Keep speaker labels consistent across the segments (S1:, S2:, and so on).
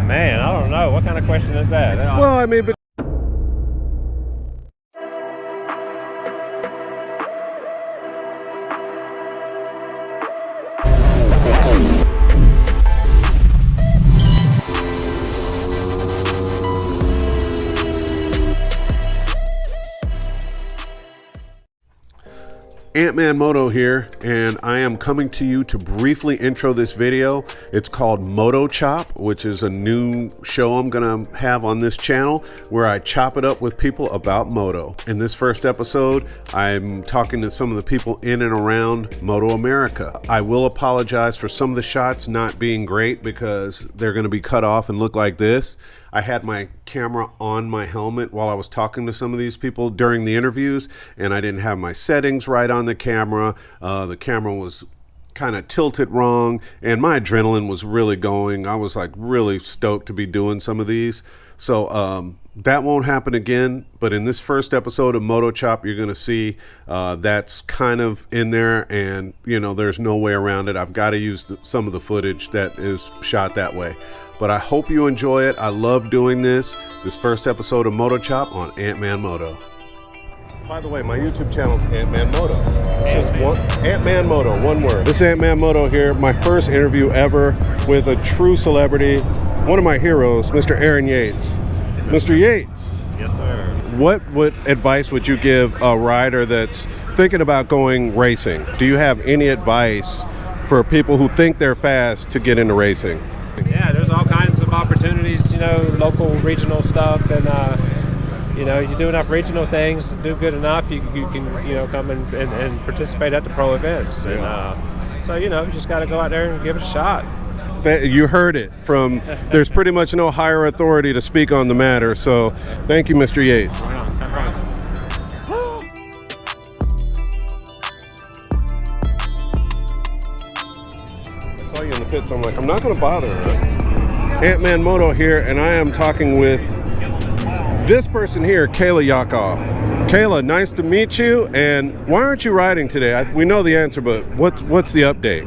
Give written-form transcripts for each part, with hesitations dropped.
S1: Man, I don't know. What kind of question is that?
S2: Well, I mean, but Ant-Man Moto here, and I am coming to you to briefly intro this video. It's called Moto-Chop, which is a new show I'm gonna have on this channel where I chop it up with people about moto. In this first episode, I'm talking to some of the people in and around Moto America. I will apologize for some of the shots not being great because they're gonna be cut off and look like this. I had my camera on my helmet while I was talking to some of these people during the interviews, and I didn't have my settings right on the camera. The camera was kind of tilted wrong, and my adrenaline was really going. I was like really stoked to be doing some of these. So that won't happen again, but in this first episode of Moto-Chop, you're gonna see that's kind of in there, and you know, there's no way around it. I've got to use some of the footage that is shot that way. But I hope you enjoy it. I love doing this first episode of Moto-Chop on Ant-Man Moto. By the way, my YouTube channel is Ant-Man Moto. It's just Ant-Man Moto, one word. This is Ant-Man Moto here, my first interview ever with a true celebrity, one of my heroes, Mr. Herrin Yates. Mr. Yates.
S1: Yes, sir.
S2: What advice would you give a rider that's thinking about going racing? Do you have any advice for people who think they're fast to get into racing?
S1: Yeah, there's all kinds of opportunities, you know, local, regional stuff, and you know, you do enough regional things, do good enough, you can, you know, come and participate at the pro events. And so, you know, you just got to go out there and give it a shot.
S2: You heard it from, there's pretty much no higher authority to speak on the matter, so thank you, Mr. Yates. I saw you in the pits, so I'm like, I'm not going to bother. Ant-Man Moto here, and I am talking with this person here, Kayla Yaakov. Kayla, nice to meet you, and why aren't you riding today? We know the answer, but what's the update?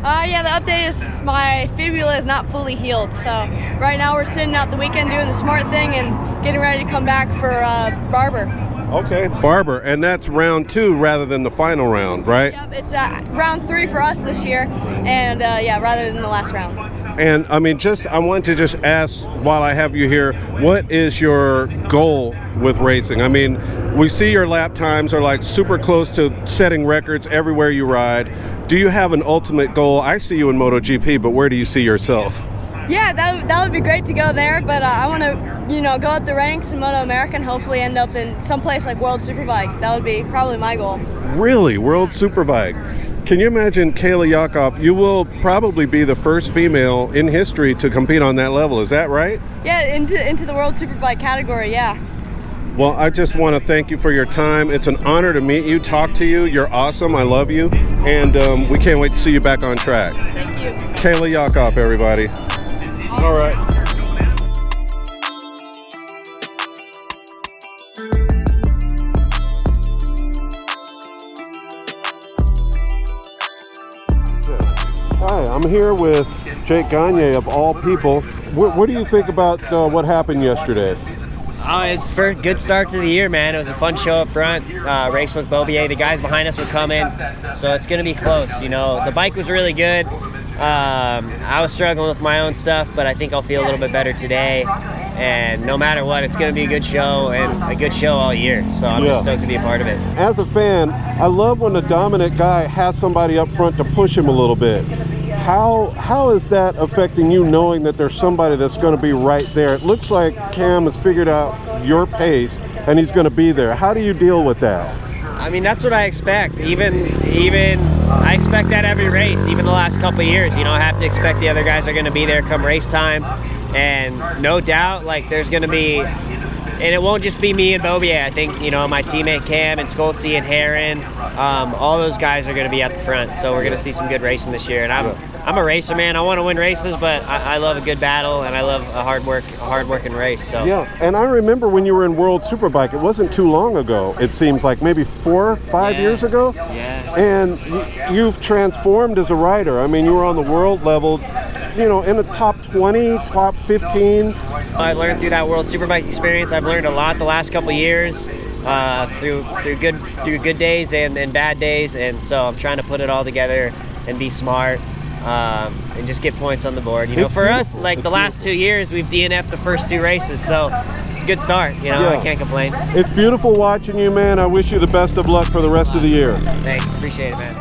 S3: Yeah, the update is my fibula is not fully healed, so right now we're sitting out the weekend doing the smart thing and getting ready to come back for Barber.
S2: Okay, Barber, and that's round 2 rather than the final round, right?
S3: Yep, it's round 3 for us this year, and yeah, rather than the last round.
S2: And I mean, I want to just ask while I have you here, what is your goal with racing? I mean, we see your lap times are like super close to setting records everywhere you ride. Do you have an ultimate goal? I see you in MotoGP, but where do you see yourself?
S3: Yeah, that would be great to go there, but I want to, you know, go up the ranks in Moto America and hopefully end up in some place like World Superbike. That would be probably my goal. Really?
S2: World Superbike? Can you imagine, Kayla Yaakov, you will probably be the first female in history to compete on that level, is that right?
S3: Yeah, into the World Superbike category, yeah.
S2: Well, I just want to thank you for your time. It's an honor to meet you, talk to you. You're awesome. I love you. And we can't wait to see you back on track.
S3: Thank you.
S2: Kayla Yaakov, everybody.
S3: Awesome.
S2: All right. Hi, I'm here with Gagne of all people. What do you think about what happened yesterday?
S4: Oh, it's for a good start to the year, man. It was a fun show up front, race with Bobier. The guys behind us were coming, so it's going to be close. You know, the bike was really good. I was struggling with my own stuff, but I think I'll feel a little bit better today. And no matter what, it's going to be a good show, and a good show all year. So I'm just stoked to be a part of it.
S2: As a fan, I love when the dominant guy has somebody up front to push him a little bit. How is that affecting you, knowing that there's somebody that's going to be right there? It looks like Cam has figured out your pace, and he's going to be there. How do you deal with that?
S4: I mean, that's what I expect. Even I expect that every race, even the last couple of years. You know, I have to expect the other guys are going to be there come race time. And no doubt, like, there's going to be, and it won't just be me and Bobier. I think, you know, my teammate Cam and Skoltzy and Herrin, all those guys are going to be at the front. So we're going to see some good racing this year. And I'm a racer, man. I want to win races, but I love a good battle, and I love a hard working race. So
S2: yeah, and I remember when you were in World Superbike, it wasn't too long ago. It seems like maybe 4 or 5 years ago.
S4: Yeah.
S2: And you've transformed as a rider. I mean, you were on the world level. you know, in the top 20, top 15?
S4: I learned through that World Superbike experience. I've learned a lot the last couple years through good days and bad days, and so I'm trying to put it all together and be smart and just get points on the board. You know, for us, like the last 2 years, we've DNF'd the first 2 races, so it's a good start. You know, I can't complain.
S2: It's beautiful watching you, man. I wish you the best of luck for the rest of the year.
S4: Thanks, appreciate it, man.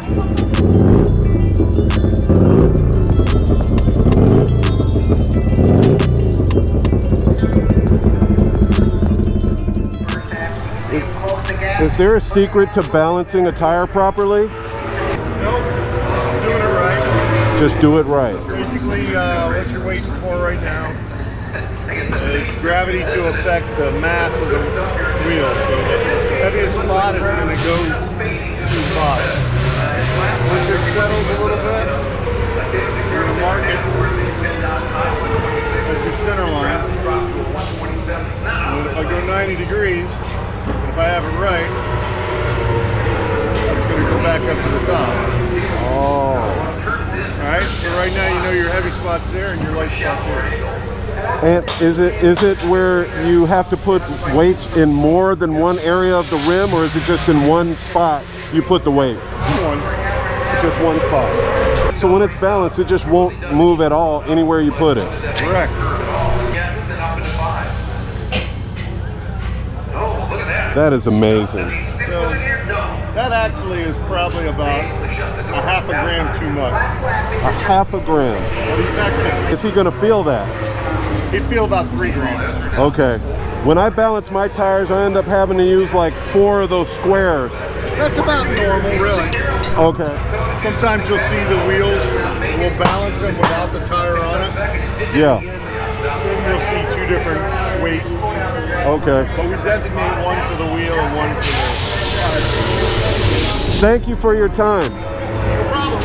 S2: Is there a secret to balancing a tire properly?
S5: Nope, just doing it right.
S2: Just do it right.
S5: Basically, what you're waiting for right now is gravity to affect the mass of the wheel. So the heaviest spot is going to go to the bottom. Once it settles a little bit, you're going to mark it at your center line. And if I go 90 degrees, if I have it right, it's going to go back up to the top.
S2: Oh.
S5: Alright, so right now you know your heavy spot's there and your light spot's there.
S2: And is it where you have to put weights in more than one area of the rim, or is it just in one spot you put the weights? Just one spot. So when it's balanced, it just won't move at all anywhere you put it.
S5: Correct.
S2: That is amazing.
S5: So that actually is probably about a half a gram too much.
S2: A half a gram. Is he going to feel that?
S5: He'd feel about 3 grams.
S2: Okay. When I balance my tires, I end up having to use like 4 of those squares.
S5: That's about normal, really.
S2: Okay.
S5: Sometimes you'll see the wheels, we'll balance them without the tire on it.
S2: Yeah.
S5: Then you'll see 2 different weights.
S2: Okay.
S5: But we designate one for the wheel and one for the tire.
S2: Thank you for your time.
S5: No problem.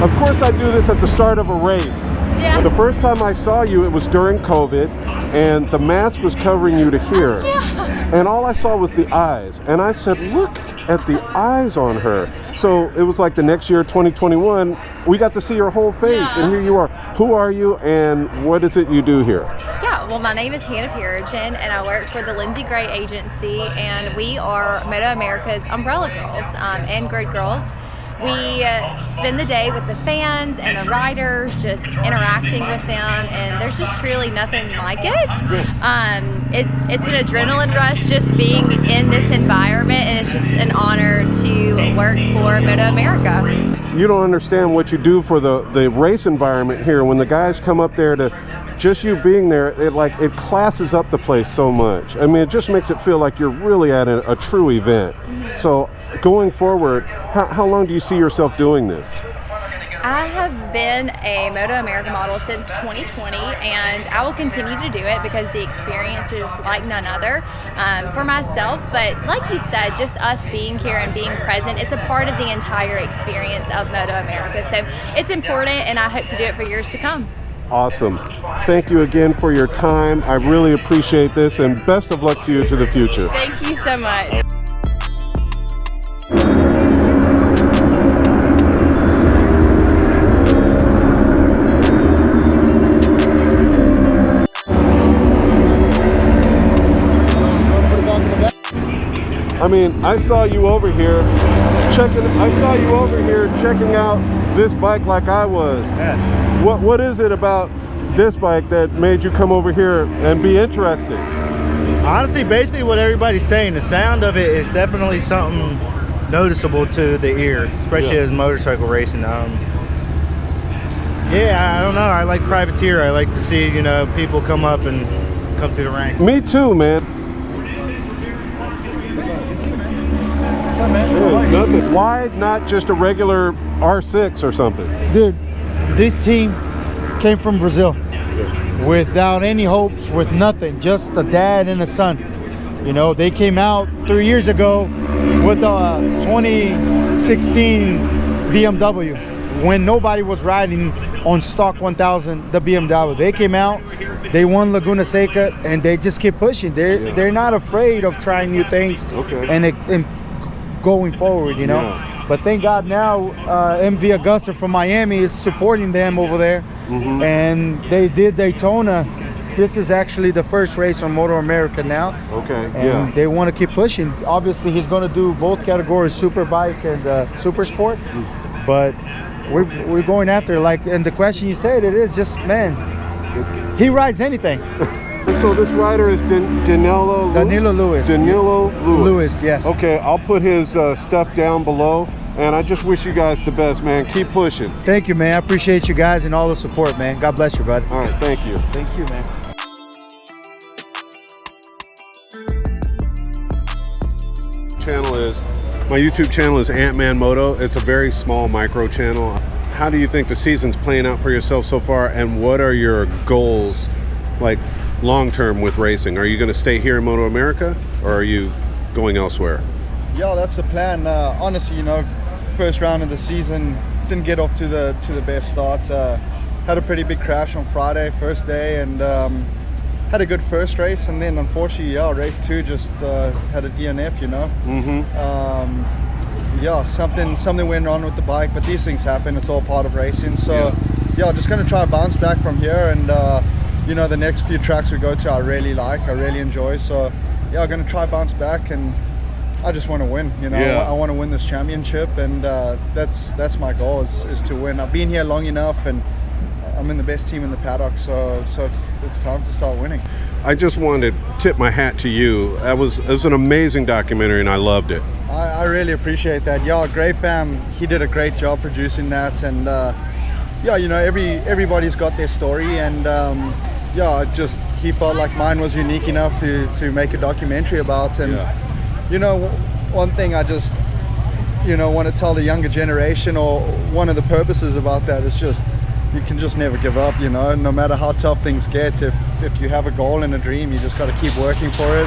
S2: Of course I do this at the start of a race.
S3: Yeah.
S2: The first time I saw you, it was during COVID, and the mask was covering you to here.
S3: Yeah.
S2: And all I saw was the eyes. And I said, look at the eyes on her. So it was like the next year, 2021, we got to see your whole face.
S6: Yeah.
S2: And here you are. Who are you and what is it you do here?
S6: Yeah, well, my name is Perrigin, and I work for the Lindsay Gray Agency, and we are Moto-America's umbrella girls and grid girls. We spend the day with the fans and the riders, just interacting with them, and there's just truly nothing like it. It's an adrenaline rush just being in this environment, and it's just an honor to work for Moto-America.
S2: You don't understand what you do for the race environment here. When the guys come up there to just you being there, it classes up the place so much. I mean, it just makes it feel like you're really at a true event.
S6: Mm-hmm.
S2: So going forward, how long do you see yourself doing this?
S6: I have been a Moto-America model since 2020, and I will continue to do it because the experience is like none other for myself. But like you said, just us being here and being present, it's a part of the entire experience of Moto-America. So it's important, and I hope to do it for years to come.
S2: Awesome. Thank you again for your time. I really appreciate this, and best of luck to you to the future.
S6: Thank you so much.
S2: I mean, I saw you over here checking out this bike like I was.
S5: Yes.
S2: What is it about this bike that made you come over here and be interested?
S7: Honestly, basically what everybody's saying, the sound of it is definitely something noticeable to the ear, especially as motorcycle racing. Yeah, I don't know. I like privateer. I like to see, you know, people come up and come through the ranks.
S2: Me too, man. Hey, nothing. Why not just a regular R6 or something?
S8: Dude, this team came from Brazil without any hopes, with nothing, just a dad and a son. You know, they came out 3 years ago with a 2016 BMW. when nobody was riding on stock 1000, the BMW. They came out, they won Laguna Seca, and they just keep pushing. They're not afraid of trying new things and going forward, you know. But thank God now mvagusta from Miami is supporting them over there, and they did Daytona. This is actually the first race on Moto-America now. And they want to keep pushing. Obviously, he's going to do both categories, superbike and supersport. But we're going after, like, and the question you said, it is just, man, he rides anything.
S2: So this rider is Danilo Lewis. Danilo Lewis,
S8: yes.
S2: Okay, I'll put his stuff down below, and I just wish you guys the best, man. Keep pushing.
S8: Thank you, man. I appreciate you guys and all the support, man. God bless you, bud.
S2: All right, thank you.
S8: Thank you, man.
S2: My YouTube channel is Ant-Man Moto. It's a very small micro channel. How do you think the season's playing out for yourself so far, and what are your goals, like, long term with racing? Are you going to stay here in Moto America, or are you going elsewhere?
S9: Yeah, that's the plan. Honestly, you know, first round of the season, didn't get off to the best start. Had a pretty big crash on Friday, first day, and had a good first race, and then unfortunately, race 2 just had a DNF, you know. Something went wrong with the bike, but these things happen. It's all part of racing. So just gonna try to bounce back from here, and you know, the next few tracks we go to I really enjoy. So I'm gonna try to bounce back, and I just want to win, you know. I want to win this championship, and that's my goal, is to win. I've been here long enough, and I'm in the best team in the paddock, so it's time to start winning.
S2: I just wanted to tip my hat to you. It was an amazing documentary, and I loved it.
S9: I really appreciate that. Great fam. He did a great job producing that, and you know, everybody's got their story, and he felt like mine was unique enough to make a documentary about. And you know, one thing I just, you know, want to tell the younger generation, or one of the purposes about that, is just, you can just never give up, you know. No matter how tough things get, if you have a goal and a dream, you just got to keep working for it,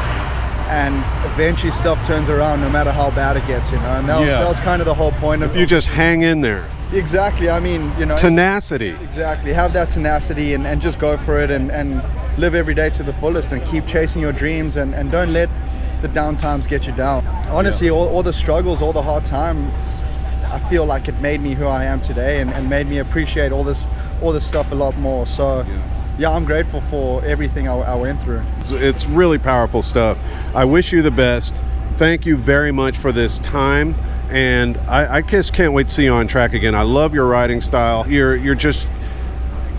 S9: and eventually stuff turns around no matter how bad it gets, you know. And that was kind of the whole point of,
S2: if you just hang in there.
S9: Exactly. I mean, you know,
S2: tenacity.
S9: Exactly. Have that tenacity, and just go for it, and live every day to the fullest, and keep chasing your dreams, and don't let the down times get you down. Honestly, all the struggles, all the hard times, I feel like it made me who I am today, and made me appreciate all this stuff a lot more. So I'm grateful for everything I went through.
S2: It's really powerful stuff. I wish you the best. Thank you very much for this time, and I just can't wait to see you on track again. I love your riding style. You're just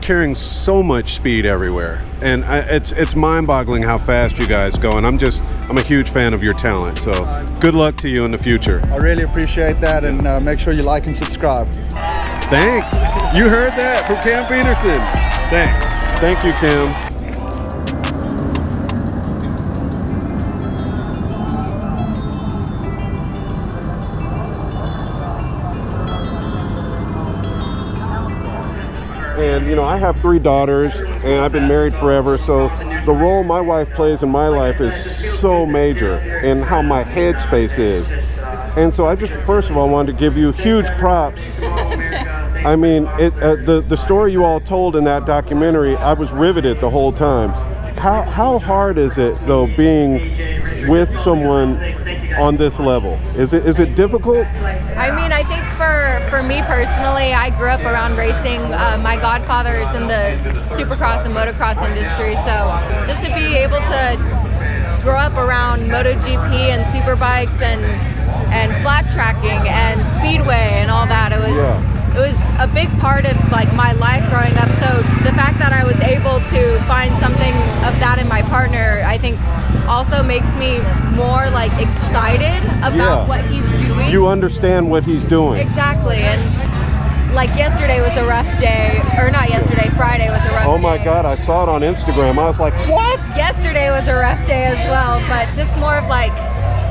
S2: carrying so much speed everywhere, and it's mind-boggling how fast you guys go, and I'm a huge fan of your talent. So good luck to you in the future.
S9: I really appreciate that, and make sure you like and subscribe.
S2: Thanks. You heard that from Cam Petersen. Thanks. Thank you, Cam. And you know, I have 3 daughters, and I've been married forever, so the role my wife plays in my life is so major in how my headspace is. And so I just, first of all, wanted to give you huge props. I mean, the story you all told in that documentary, I was riveted the whole time. How hard is it, though, being with someone on this level? Is it difficult?
S6: I mean, I think for me personally, I grew up around racing. My godfather is in the supercross and motocross industry, so just to be able to grow up around MotoGP and superbikes and flat tracking and speedway and all that, it was a big part of like my life growing up. So the fact that I was able to find something of that in my partner, I think also makes me more like excited about what he's doing.
S2: You understand what he's doing.
S6: Exactly. And like yesterday was a rough day, or not yesterday, Friday was a rough day.
S2: Oh my God, I saw it on Instagram. I was like, what?
S6: Yesterday was a rough day as well, but just more of like,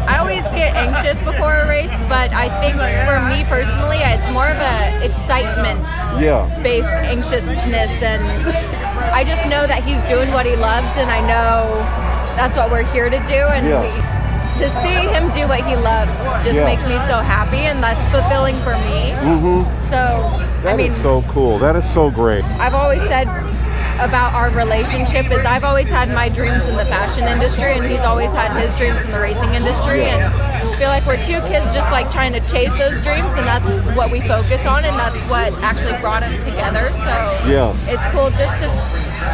S6: I always get anxious before a race, but I think for me personally, it's more of a excitement-based anxiousness, and I just know that he's doing what he loves, and I know that's what we're here to do, and to see him do what he loves just makes me so happy, and that's fulfilling for me. So,
S2: That is so cool. That is so great.
S6: I've always said about our relationship is I've always had my dreams in the fashion industry, and he's always had his dreams in the racing industry, and I feel like we're two kids just like trying to chase those dreams, and that's what we focus on, and that's what actually brought us together. So it's cool just to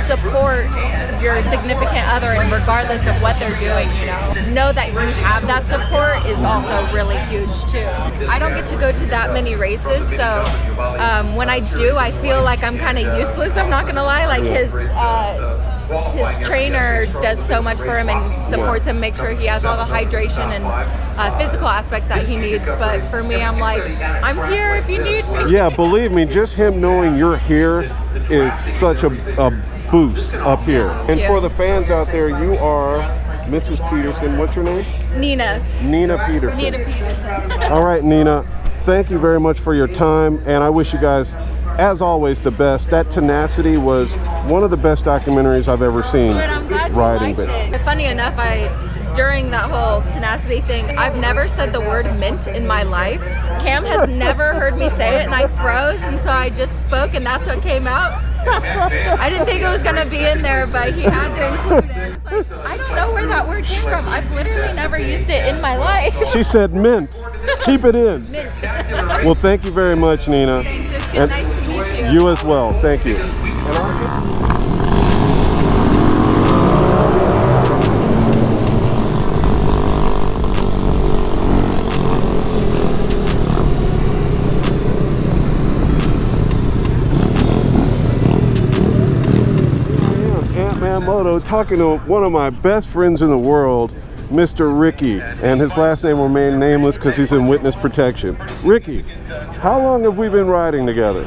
S6: support your significant other, and regardless of what they're doing, know that you have that support is also really huge too. I don't get to go to that many races, so when I do, I feel like I'm kind of useless. I'm not gonna lie. Like his trainer does so much for him and supports him, makes sure he has all the hydration and physical aspects that he needs. But for me, I'm like, I'm here if you need me.
S2: Yeah, believe me, just him knowing you're here is such a boost up here. And for the fans out there, you are Mrs. Petersen. What's your name?
S6: Nina.
S2: Nina Petersen.
S6: Nina Petersen.
S2: All right, Nina, thank you very much for your time, and I wish you guys, as always, the best. That Tenacity was one of the best documentaries I've ever seen.
S6: But I'm glad you liked it. Funny enough, during that whole Tenacity thing, I've never said the word mint in my life. Cam has never heard me say it, and I froze, and so I just spoke, and that's what came out. I didn't think it was gonna be in there, but he had to include it. It's like, I don't know where that word came from. I've literally never used it in my life.
S2: She said mint. Keep it in.
S6: Mint.
S2: Well, thank you very much, Nina.
S6: Thanks. It's nice to meet you.
S2: You as well. Thank you. Moto, talking to one of my best friends in the world, Mr. Ricky, and his last name will remain nameless because he's in witness protection. Ricky, how long have we been riding together?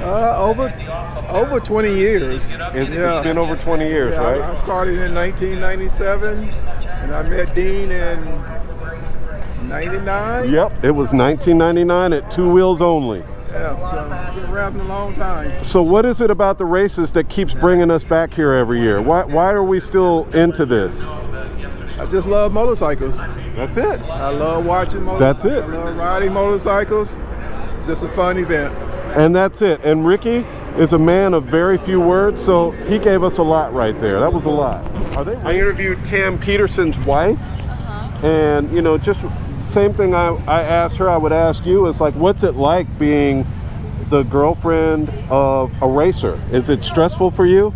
S10: Over 20 years.
S2: It's been over 20 years, right?
S10: I started in 1997, and I met Dean in 99.
S2: Yep, it was 1999 at Two Wheels Only.
S10: Yeah, so I've been rapping a long time.
S2: So what is it about the races that keeps bringing us back here every year? Why are we still into this?
S10: I just love motorcycles.
S2: That's it.
S10: I love watching motorcycles.
S2: That's it.
S10: I love riding motorcycles. It's just a fun event.
S2: And that's it. And Ricky is a man of very few words, so he gave us a lot right there. That was a lot. I interviewed Cam Petersen's wife, and just same thing I asked her, I would ask you, is like, what's it like being the girlfriend of a racer? Is it stressful for you?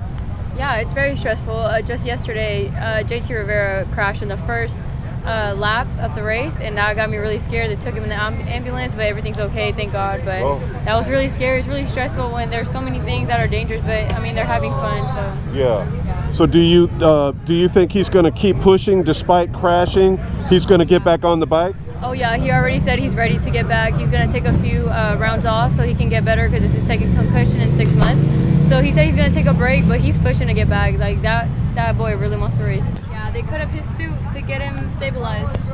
S11: Yeah, it's very stressful. Just yesterday, JT Rivera crashed in the first lap of the race, and that got me really scared. They took him in the ambulance, but everything's okay, thank God. But that was really scary. It's really stressful when there's so many things that are dangerous, but I mean, they're having fun, so.
S2: Yeah. So do you think he's going to keep pushing despite crashing? He's going to get back on the bike?
S11: Oh yeah, he already said he's ready to get back. He's going to take a few rounds off so he can get better, because this is taking concussion in 6 months. So he said he's going to take a break, but he's pushing to get back. Like that boy really wants to race. Yeah, they cut up his suit to get him stabilized.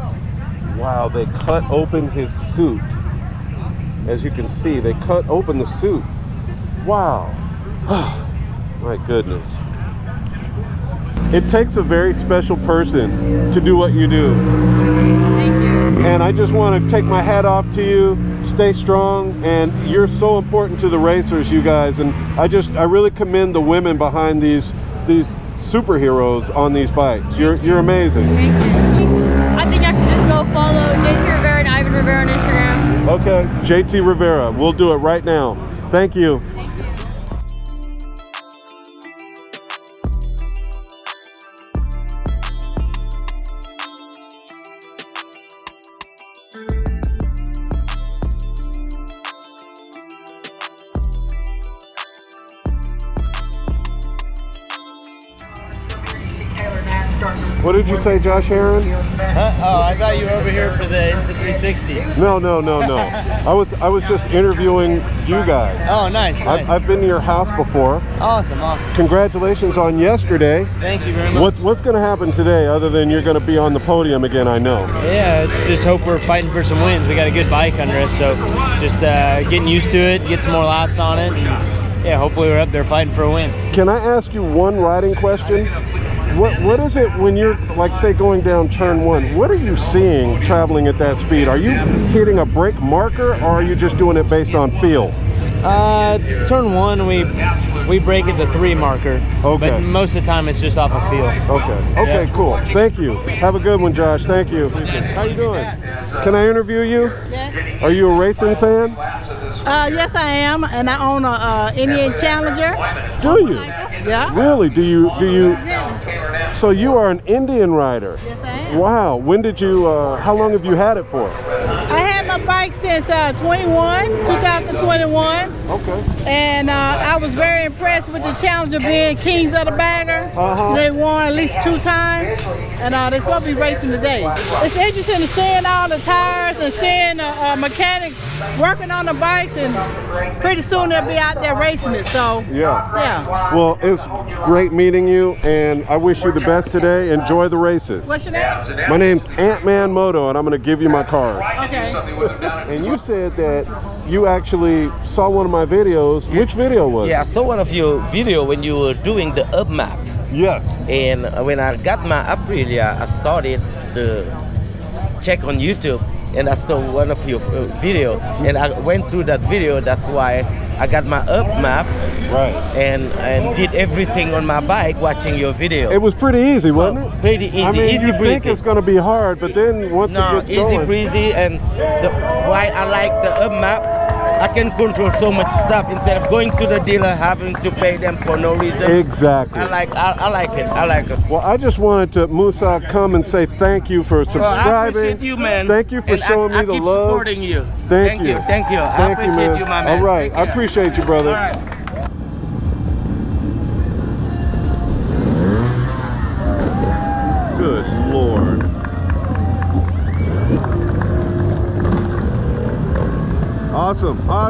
S2: Wow, they cut open his suit. As you can see, they cut open the suit. Wow. My goodness. It takes a very special person to do what you do.
S11: Thank you.
S2: And I just want to take my hat off to you. Stay strong, and you're so important to the racers, you guys. And I really commend the women behind these superheroes on these bikes. You're amazing.
S11: Thank you. I think I should just go follow JT Rivera and Ivan Rivera on Instagram.
S2: Okay, JT Rivera. We'll do it right now. Thank you.
S11: Thank you.
S2: What did you say, Josh Herrin?
S12: Oh, I got you over here for the Insta360.
S2: No. I was just interviewing you guys.
S12: Oh, nice.
S2: I've been to your house before.
S12: Awesome.
S2: Congratulations on yesterday.
S12: Thank you very much.
S2: What's going to happen today, other than you're going to be on the podium again, I know?
S12: Yeah, just hope we're fighting for some wins. We got a good bike under us, so just getting used to it, get some more laps on it, and yeah, hopefully we're up there fighting for a win.
S2: Can I ask you one riding question? What is it when you're, like, say, going down turn 1? What are you seeing traveling at that speed? Are you hitting a brake marker, or are you just doing it based on feel?
S12: Turn 1, we break at the 3 marker.
S2: Okay.
S12: But most of the time, it's just off of feel.
S2: Okay,
S12: Yeah.
S2: cool. Thank you. Have a good one, Josh. Thank you. How you doing? Can I interview you?
S13: Yes.
S2: Are you a racing fan?
S13: Yes, I am, and I own a Indian Challenger.
S2: Do you?
S13: Yeah.
S2: Really? Do you?
S13: Yeah.
S2: So you are an Indian rider?
S13: Yes, I am.
S2: Wow. When did you? How long have you had it for?
S13: I had my bike since 2021.
S2: Okay.
S13: And I was very impressed with the Challenger being kings of the bagger.
S2: Uh-huh.
S13: They won at least 2 times, and they're supposed to be racing today. It's interesting to seeing all the tires and seeing mechanics working on the bikes, and pretty soon they'll be out there racing it. So yeah.
S2: Well, it's great meeting you, and I wish you the best today. Enjoy the races.
S13: What's your name?
S2: My name's Ant-Man Moto, and I'm going to give you my card.
S13: Okay.
S2: And you said that you actually saw one of my videos. Which video was it?
S14: Yeah, I saw one of your video when you were doing the up map.
S2: Yes.
S14: And when I got my aprilia, I started the check on YouTube, and I saw one of your video, and I went through that video. That's why I got my up map.
S2: Right.
S14: And did everything on my bike watching your video.
S2: It was pretty easy, wasn't it?
S14: Pretty easy,
S2: I mean,
S14: easy
S2: you
S14: breezy.
S2: think it's going to be hard, but then once it gets going.
S14: Easy breezy, and why I like the up map, I can control so much stuff instead of going to the dealer having to pay them for no reason.
S2: Exactly.
S14: I like it. I like it.
S2: Well, I just wanted to, Musa, come and say thank you for subscribing.
S14: Well, I appreciate you, man.
S2: Thank you for
S14: And
S2: showing me the
S14: keep
S2: love.
S14: supporting you.
S2: Thank you.
S14: Thank you. I appreciate you, my man.
S2: All right. I appreciate you, brother.
S14: All right.
S2: Good Lord. Awesome. Saw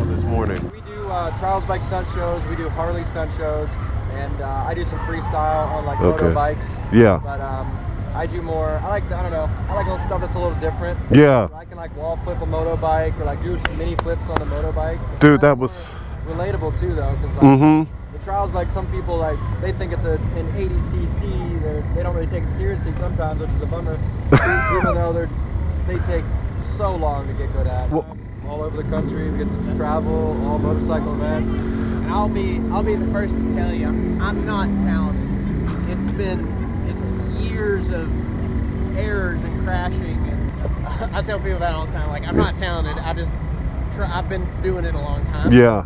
S2: this morning.
S15: We do trials bike stunt shows, we do Harley stunt shows, and I do some freestyle on like moto bikes.
S2: Yeah.
S15: But I do more, I like little stuff that's a little different.
S2: Yeah.
S15: I can like wall flip a moto bike or like do some mini flips on the moto bike.
S2: Dude, that was
S15: relatable too though, because the trials bike, some people like, they think it's an 80cc, they don't really take it seriously sometimes, which is a bummer, even though they take so long to get good at. All over the country, we get to travel, all motorcycle events.
S16: And I'll be the first to tell you, I'm not talented. It's years of errors and crashing, and I tell people that all the time. Like, I'm not talented. I've been doing it a long time.
S2: Yeah.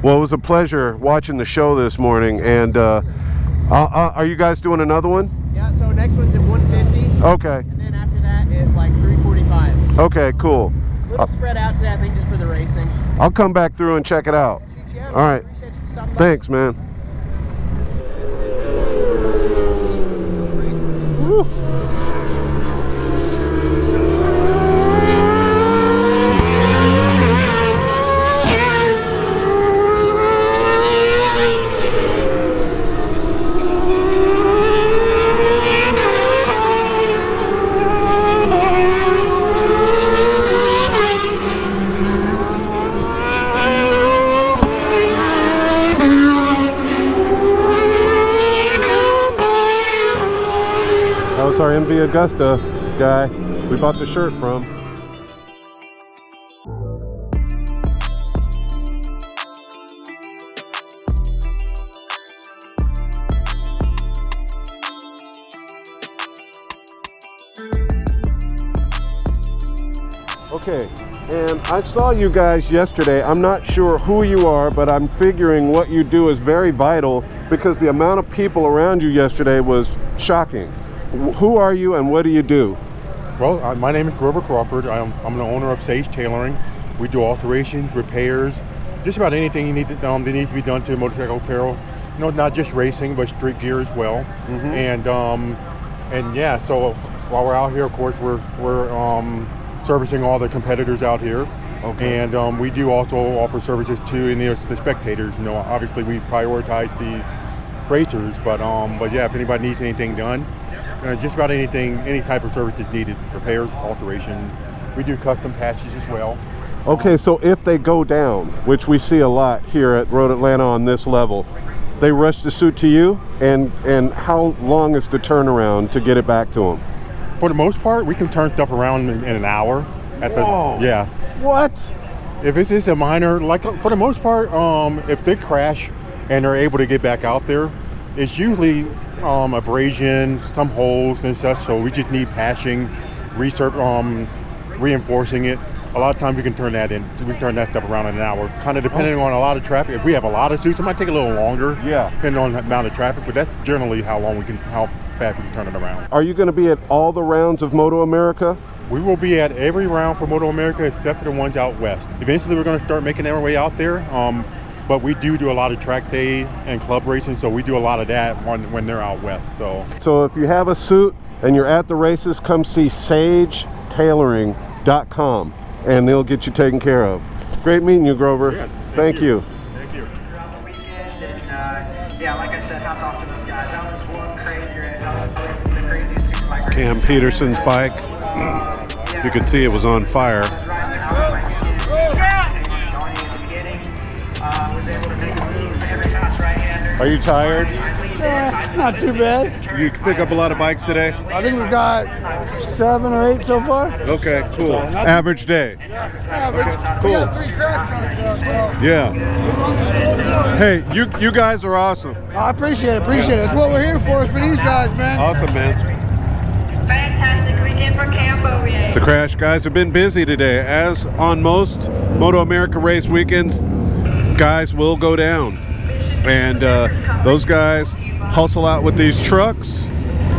S2: Well, it was a pleasure watching the show this morning, and are you guys doing another one?
S16: Yeah, so next one's at 150.
S2: Okay.
S16: And then after that, it's like 345.
S2: Okay, cool.
S16: A little spread out today, I think, just for the racing.
S2: I'll come back through and check it out. All right. Thanks, man. Woo. Our mvagusta guy we bought the shirt from. Okay, and I saw you guys yesterday. I'm not sure who you are, but I'm figuring what you do is very vital because the amount of people around you yesterday was shocking. Who are you and what do you do?
S17: Well, my name is Grover Crawford. I'm the owner of Sage Tailoring. We do alterations, repairs, just about anything that needs to be done to motorcycle apparel. You know, not just racing, but street gear as well. And yeah, so while we're out here, of course, we're servicing all the competitors out here. Okay. And we do also offer services to the spectators. You know, obviously we prioritize the racers, but yeah, if anybody needs anything done, just about anything, any type of service is needed, repairs, alteration. We do custom patches as well.
S2: Okay, so if they go down, which we see a lot here at Road Atlanta on this level, they rush the suit to you, and how long is the turnaround to get it back to them?
S17: For the most part, we can turn stuff around in an hour.
S2: Whoa.
S17: Yeah.
S2: What?
S17: If it's just a minor, like for the most part, if they crash and they're able to get back out there, it's usually abrasion, some holes and such. So we just need patching, reinforcing it. A lot of times we can turn that stuff around in an hour, kind of depending on a lot of traffic. If we have a lot of suits, it might take a little longer.
S2: Yeah.
S17: Depending on the amount of traffic, but that's generally how fast we can turn it around.
S2: Are you going to be at all the rounds of Moto America?
S17: We will be at every round for Moto America except for the ones out west. Eventually we're going to start making our way out there, but we do a lot of track day and club racing, so we do a lot of that when they're out west.
S2: So if you have a suit and you're at the races, come see sagetailoring.com and they'll get you taken care of. Great meeting you, Grover.
S17: Yeah,
S2: thank you.
S17: Thank you.
S18: Yeah, like I said, hats off to those guys. That was one crazy race. That was the craziest superbike race.
S2: Cam Petersen's bike. You can see it was on fire. Are you tired?
S8: Yeah, not too bad.
S2: You pick up a lot of bikes today?
S8: I think we've got 7 or 8 so far.
S2: Okay, cool. Average day.
S8: Average.
S2: Okay, cool.
S8: We got 3 crash trucks though, so.
S2: Yeah. Hey, you guys are awesome.
S8: I appreciate it. It's what we're here for, is for these guys, man.
S2: Awesome, man.
S18: Fantastic weekend for Cambo.
S2: The Crash guys have been busy today. As on most Moto America race weekends, guys will go down. And those guys hustle out with these trucks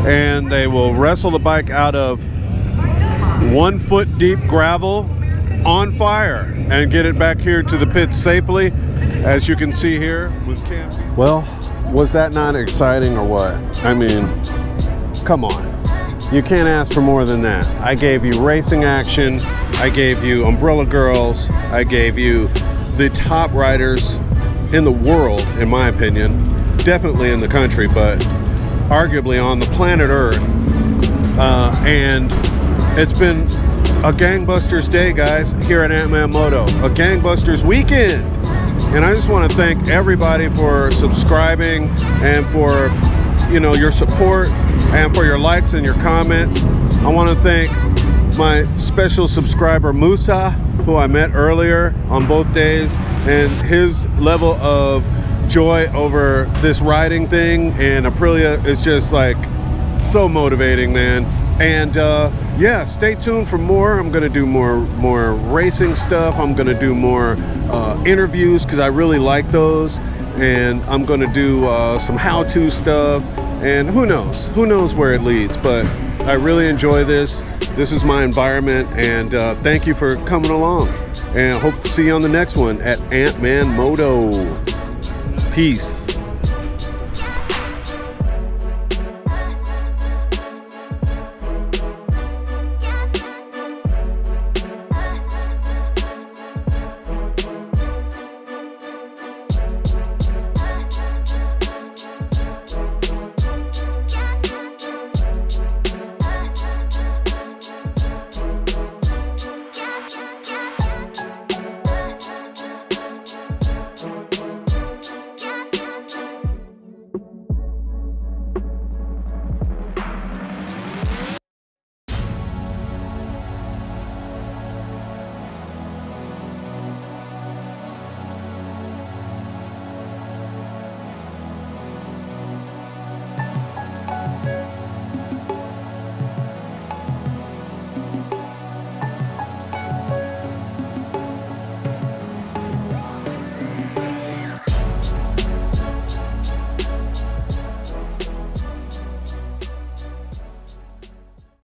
S2: and they will wrestle the bike out of 1 foot deep gravel on fire and get it back here to the pit safely, as you can see here with Cam. Well, was that not exciting or what? I mean, come on. You can't ask for more than that. I gave you racing action, I gave you Umbrella Girls, I gave you the top riders in the world, in my opinion, definitely in the country, but arguably on the planet Earth. And it's been a gangbusters day, guys, here at Ant-Man Moto, a gangbusters weekend. And I just want to thank everybody for subscribing and for, you know, your support and for your likes and your comments. I want to thank my special subscriber Musa, who I met earlier on both days, and his level of joy over this riding thing and Aprilia is just like so motivating, man. And yeah, stay tuned for more. I'm gonna do more racing stuff. I'm gonna do more interviews because I really like those, and I'm gonna do some how-to stuff, and who knows where it leads, but I really enjoy this. This is my environment, and thank you for coming along, and I hope to see you on the next one at Ant-Man Moto. Peace.